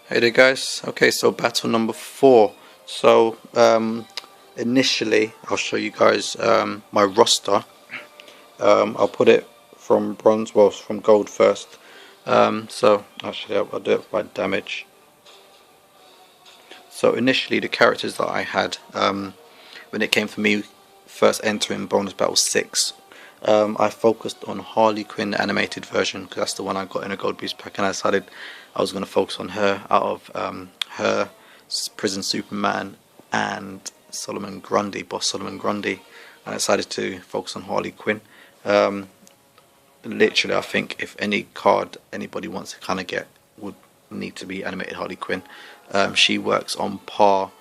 Hey there guys, okay, so battle number 4. So initially I'll show you guys my roster. I'll put it from bronze, well from gold first. So actually I'll do it by damage. So initially the characters that I had when it came for me first entering bonus battle 6, I focused on Harley Quinn animated version because that's the one I got in a gold boost pack, and I decided I was going to focus on her out of her, Prison Superman, and Solomon Grundy, Boss Solomon Grundy. And I decided to focus on Harley Quinn. Literally, I think if any card anybody wants to kind of get would need to be animated Harley Quinn. She works on par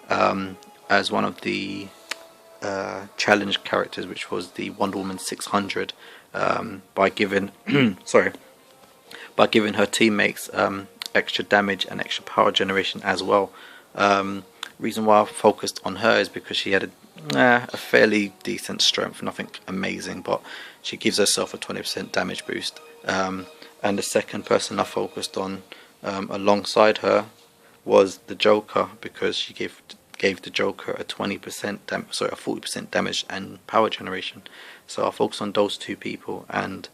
as one of the challenge characters, which was the Wonder Woman 600, by giving by giving her teammates extra damage and extra power generation as well. Reason why I focused on her is because she had a fairly decent strength, nothing amazing, but she gives herself a 20% damage boost. And the second person I focused on alongside her was the Joker, because she gave the Joker a 40% damage and power generation. So I focused on those two people, and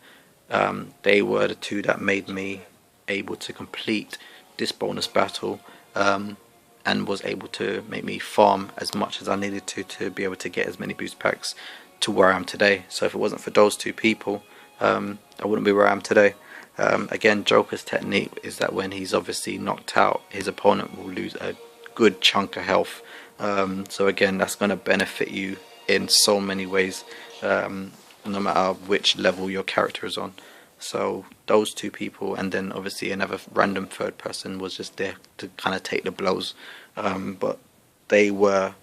they were the two that made me able to complete this bonus battle, and was able to make me farm as much as I needed to be able to get as many boost packs to where I am today. So if it wasn't for those two people, I wouldn't be where I am today. Again, Joker's technique is that when he's obviously knocked out, his opponent will lose a good chunk of health. So again, that's going to benefit you in so many ways, no matter which level your character is on. So those two people, and then obviously another random third person, was just there to kind of take the blows. But they were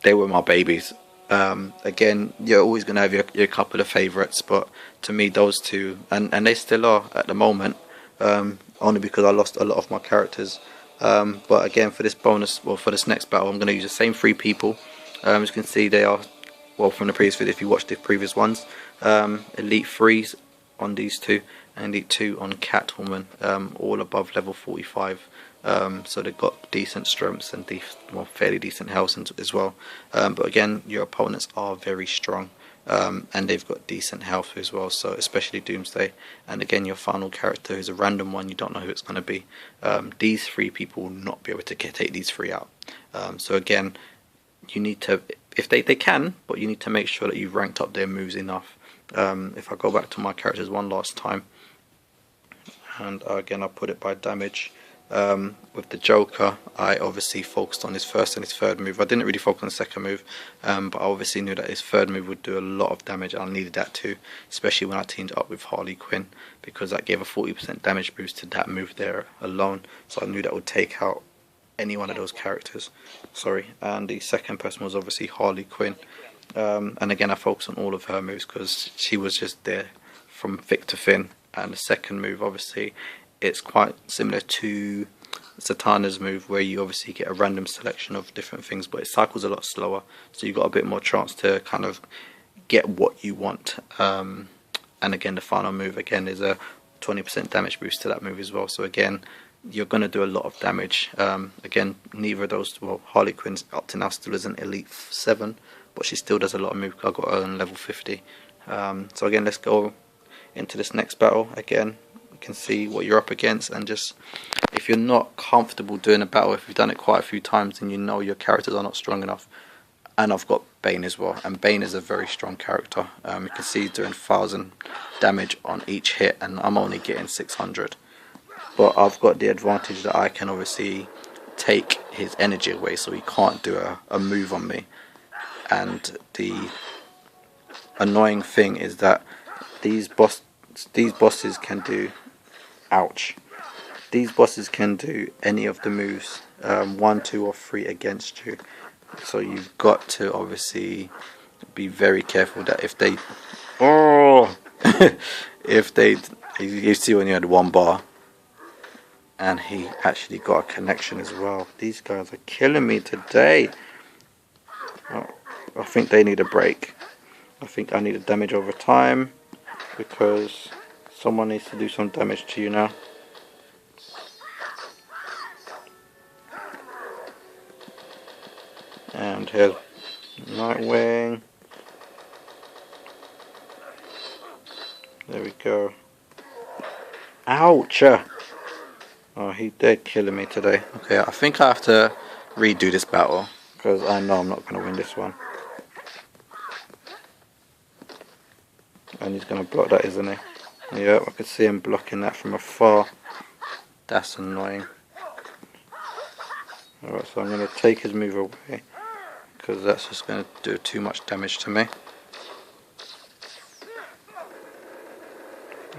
my babies. Again, you're always going to have your couple of favourites, but to me those two, and they still are at the moment, only because I lost a lot of my characters. But again, for this bonus, well, for this next battle, I'm going to use the same 3 people. As you can see, they are, well, from the previous video, if you watched the previous ones, Elite 3s on these two, and Elite 2 on Catwoman, all above level 45. So they've got decent strengths and fairly decent health as well. But again, your opponents are very strong, and they've got decent health as well, so especially Doomsday. And again, your final character is a random one, you don't know who it's going to be. These 3 people will not be able to take these 3 out. So again, you need to, if they can, but you need to make sure that you've ranked up their moves enough. If I go back to my characters one last time, and again I'll put it by damage. With the Joker, I obviously focused on his first and his third move. I didn't really focus on the second move, but I obviously knew that his third move would do a lot of damage, and I needed that too, especially when I teamed up with Harley Quinn, because that gave a 40% damage boost to that move there alone. So I knew that would take out any one of those characters. And the second person was obviously Harley Quinn. And again, I focused on all of her moves because she was just there from thick to thin. And the second move, obviously, it's quite similar to Satana's move, where you obviously get a random selection of different things, but it cycles a lot slower, so you've got a bit more chance to kind of get what you want. And again, the final move again is a 20% damage boost to that move as well. So again, you're going to do a lot of damage. Again, neither of those, well, Harley Quinn's up to now still is an Elite 7, but she still does a lot of moves. I got her on level 50. So again, let's go into this next battle. Again, you can see what you're up against, and just, if you're not comfortable doing a battle, if you've done it quite a few times and you know your characters are not strong enough, and I've got Bane as well, and Bane is a very strong character. You can see he's doing 1000 damage on each hit, and I'm only getting 600. But I've got the advantage that I can obviously take his energy away, so he can't do a move on me. And the annoying thing is that these bosses can do, ouch, these bosses can do any of the moves, 1, 2 or 3 against you. So you've got to obviously be very careful that if they, if they, you see when you had 1 bar, and he actually got a connection as well. These guys are killing me today. Oh, I think they need a break. I think I need a damage over time, because someone needs to do some damage to you now. And here's Nightwing. There we go. Ouch! Oh, he dead killing me today. Okay, I think I have to redo this battle because I know I'm not going to win this one. And he's going to block that, isn't he? Yeah, I could see him blocking that from afar. That's annoying. Alright, so I'm going to take his move away because that's just going to do too much damage to me.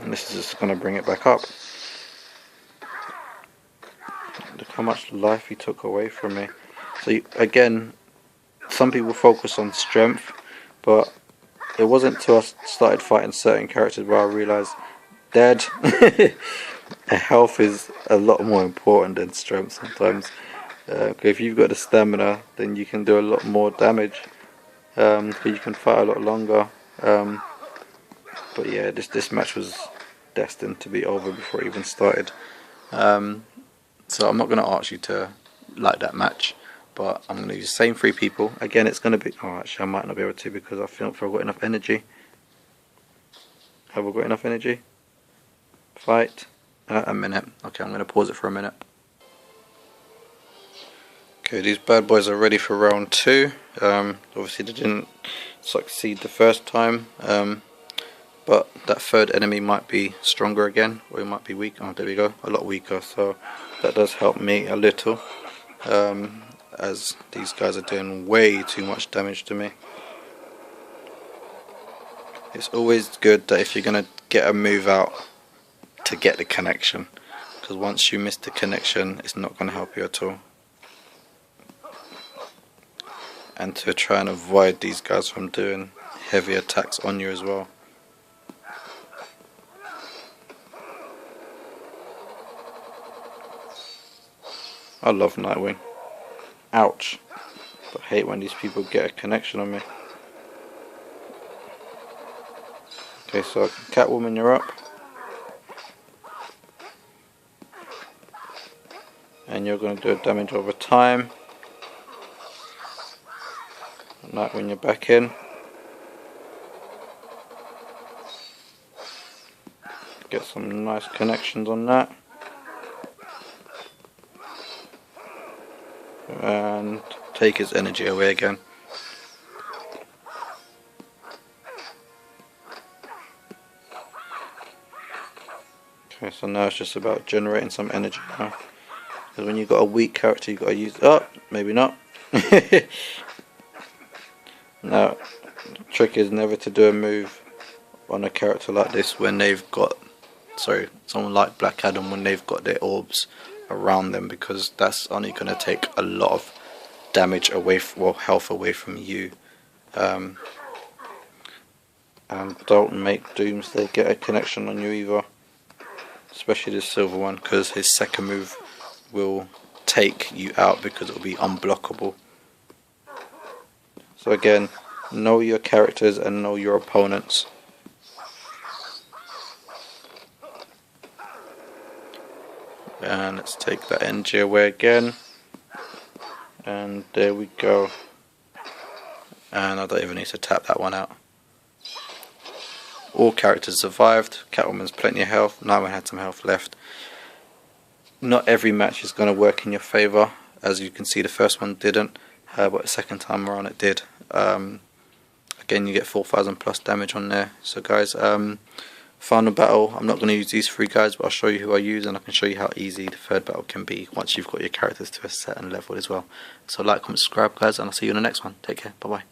And this is just going to bring it back up. Look how much life he took away from me. So again, some people focus on strength, but it wasn't until I started fighting certain characters where I realised dead health is a lot more important than strength sometimes. If you've got the stamina, then you can do a lot more damage. You can fight a lot longer. But yeah, this match was destined to be over before it even started. So I'm not going to ask you to like that match, but I'm going to use the same 3 people. Again, it's going to be... Oh, actually, I might not be able to because I feel I've got enough energy. Have I got enough energy? Fight. A minute. Okay, I'm going to pause it for a minute. Okay, these bad boys are ready for round 2. Obviously, they didn't succeed the first time. But that third enemy might be stronger again, or it might be weak. Oh, there we go, a lot weaker. So that does help me a little, as these guys are doing way too much damage to me. It's always good that if you're going to get a move out, to get the connection, because once you miss the connection, it's not going to help you at all. And to try and avoid these guys from doing heavy attacks on you as well. I love Nightwing. Ouch. But I hate when these people get a connection on me. Okay, so Catwoman, you're up. And you're going to do a damage over time. Nightwing, you're back in. Get some nice connections on that. And take his energy away again. Okay, so now it's just about generating some energy now. Because when you've got a weak character, you've got to use... Oh, maybe not. Now, the trick is never to do a move on a character like this when they've got... Sorry, someone like Black Adam when they've got their orbs around them, because that's only going to take a lot of damage away well, health away from you. And don't make Doomsday get a connection on you either, especially this silver one, because his second move will take you out because it will be unblockable. So again, know your characters and know your opponents. And let's take that energy away again. And there we go. And I don't even need to tap that one out. All characters survived. Catwoman's plenty of health. Nightwing had some health left. Not every match is going to work in your favour. As you can see, the first one didn't. But the second time around it did. Again, you get 4,000 plus damage on there. So guys, final battle, I'm not going to use these 3 guys, but I'll show you who I use, and I can show you how easy the third battle can be once you've got your characters to a certain level as well. So like, comment, subscribe guys, and I'll see you in the next one. Take care, bye bye.